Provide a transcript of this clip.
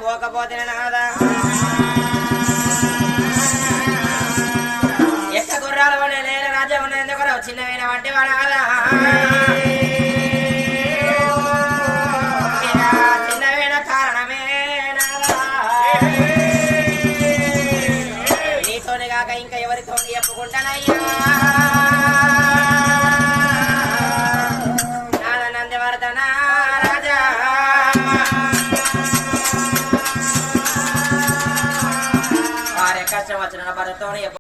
పోకపోతే నాదా ఎక్క గుర్రాల పడే లేన రాజ్యం ఉన్న ఎందుకు చిన్నవైన వంటి వాడాదా చిన్నవైన కారణమే నాదా నీతోనే కాక ఇంకా ఎవరితో చెప్పుకుంటానయ్యా నాద నందివర్ధన రాజా కష్టం వచ్చిన భర్తతో